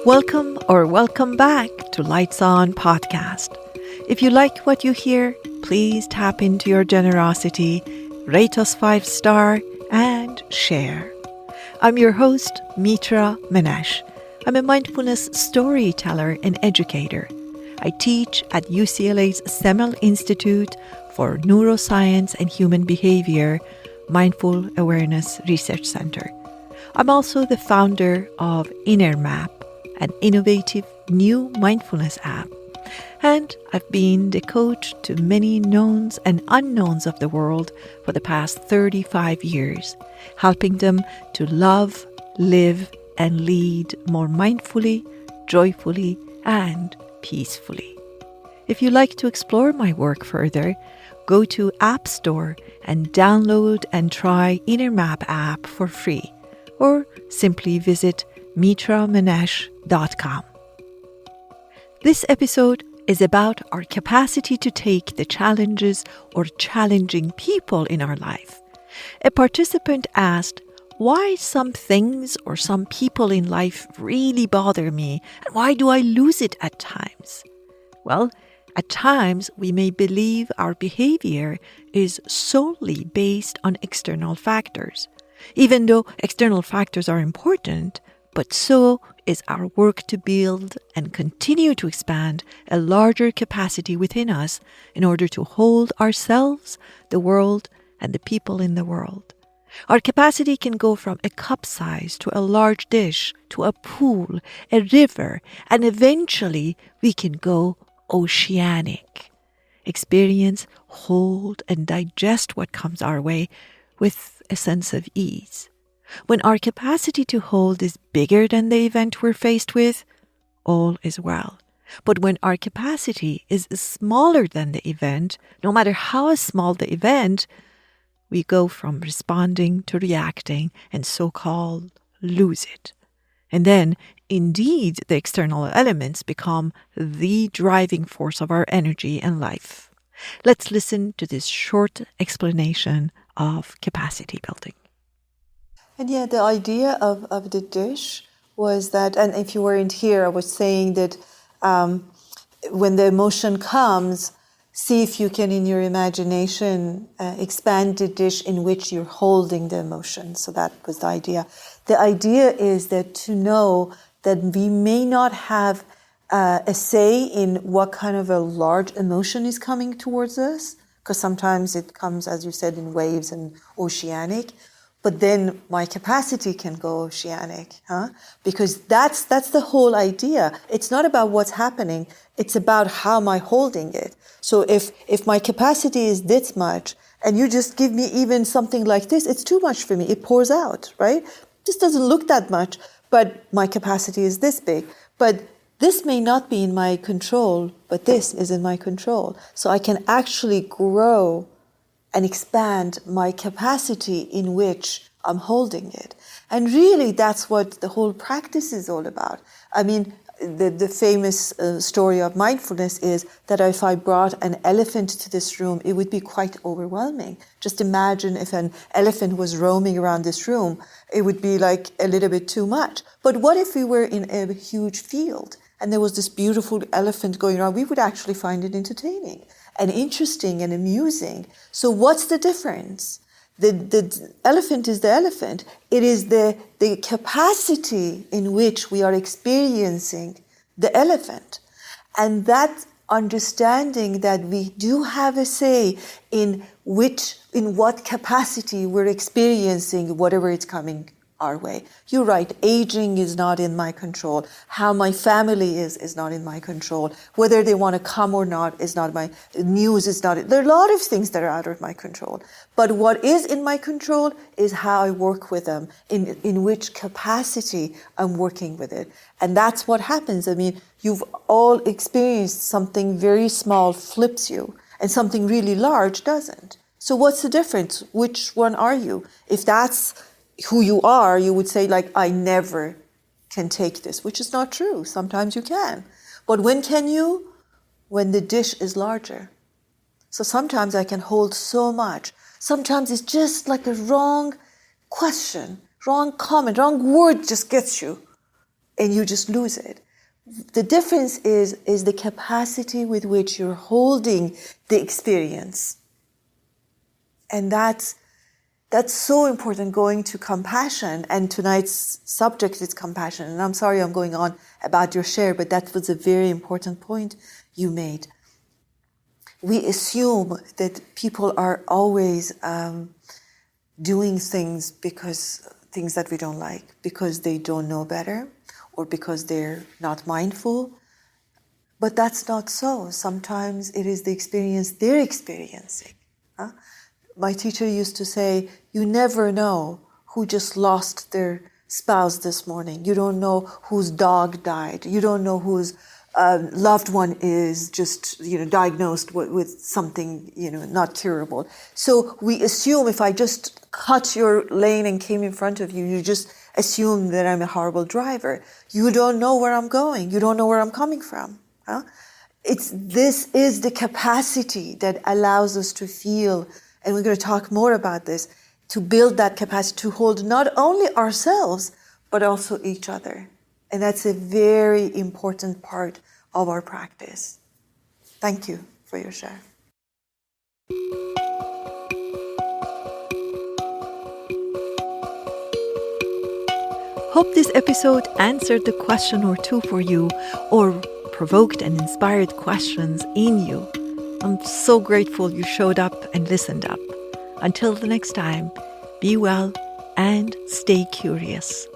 Welcome back to Lights On podcast. If you like what you hear, please tap into your generosity, rate us 5-star, and share. I'm your host, Mitra, Manesh. I'm a mindfulness storyteller and educator. I teach at UCLA's Semel Institute for Neuroscience and Human Behavior Mindful Awareness Research Center. I'm also the founder of INNERMAP, an innovative new mindfulness app. And I've been the coach to many knowns and unknowns of the world for the past 35 years, helping them to love, live, and lead more mindfully, joyfully, and peacefully. If you'd like to explore my work further, go to App Store and download and try INNERMAP app for free, or simply visit mitramanesh.com. This episode is about our capacity to take the challenges or challenging people in our life. A participant asked why some things or some people in life really bother me, and why do I lose it at times? Well, at times we may believe our behavior is solely based on external factors. Even though external factors are important, but so is our work to build and continue to expand a larger capacity within us in order to hold ourselves, the world, and the people in the world. Our capacity can go from a cup size to a large dish, to a pool, a river, and eventually we can go oceanic. Experience, hold, and digest what comes our way with a sense of ease. When our capacity to hold is bigger than the event we're faced with, all is well. But when our capacity is smaller than the event, no matter how small the event, we go from responding to reacting and so-called lose it. And then, indeed, the external elements become the driving force of our energy and life. Let's listen to this short explanation of capacity building. And yeah, the idea of the dish was that, and if you weren't here, I was saying that when the emotion comes, see if you can, in your imagination, expand the dish in which you're holding the emotion. So that was the idea. The idea is that to know that we may not have a say in what kind of a large emotion is coming towards us, because sometimes it comes, as you said, in waves and oceanic. But then my capacity can go oceanic, because that's the whole idea. It's not about what's happening. It's about how am I holding it. So if my capacity is this much, and you just give me even something like this, it's too much for me. It pours out, right? This doesn't look that much, but my capacity is this big. But this may not be in my control, but this is in my control. So I can actually grow and expand my capacity in which I'm holding it. And really, that's what the whole practice is all about. I mean, the famous story of mindfulness is that if I brought an elephant to this room, it would be quite overwhelming. Just imagine if an elephant was roaming around this room, it would be like a little bit too much. But what if we were in a huge field and there was this beautiful elephant going around? We would actually find it entertaining and interesting and amusing. So what's the difference? The elephant is the elephant. It is the capacity in which we are experiencing the elephant. And that understanding that we do have a say in what capacity we're experiencing whatever is coming our way. You're right, aging is not in my control. How my family is not in my control. Whether they want to come or not is not my, news is not, there are a lot of things that are out of my control. But what is in my control is how I work with them, in which capacity I'm working with it. And that's what happens. I mean, you've all experienced something very small flips you, and something really large doesn't. So what's the difference? Which one are you? If that's who you are, you would say, like, I never can take this, which is not true. Sometimes you can. But when can you? When the dish is larger. So sometimes I can hold so much. Sometimes it's just like a wrong question, wrong comment, wrong word just gets you. and you just lose it. The difference is the capacity with which you're holding the experience. And that's so important, going to compassion. And tonight's subject is compassion. And I'm sorry I'm going on about your share, but that was a very important point you made. We assume that people are always doing things that we don't like, because they don't know better, or because they're not mindful. But that's not so. Sometimes it is the experience they're experiencing. My teacher used to say, you never know who just lost their spouse this morning. You don't know whose dog died. You don't know whose loved one is just, diagnosed with something, not curable. So we assume, if I just cut your lane and came in front of you, you just assume that I'm a horrible driver. You don't know where I'm going. You don't know where I'm coming from. This is the capacity that allows us to feel, and we're going to talk more about this, to build that capacity to hold not only ourselves, but also each other. And that's a very important part of our practice. Thank you for your share. Hope this episode answered a question or two for you, or provoked and inspired questions in you. I'm so grateful you showed up and listened up. Until the next time, be well and stay curious.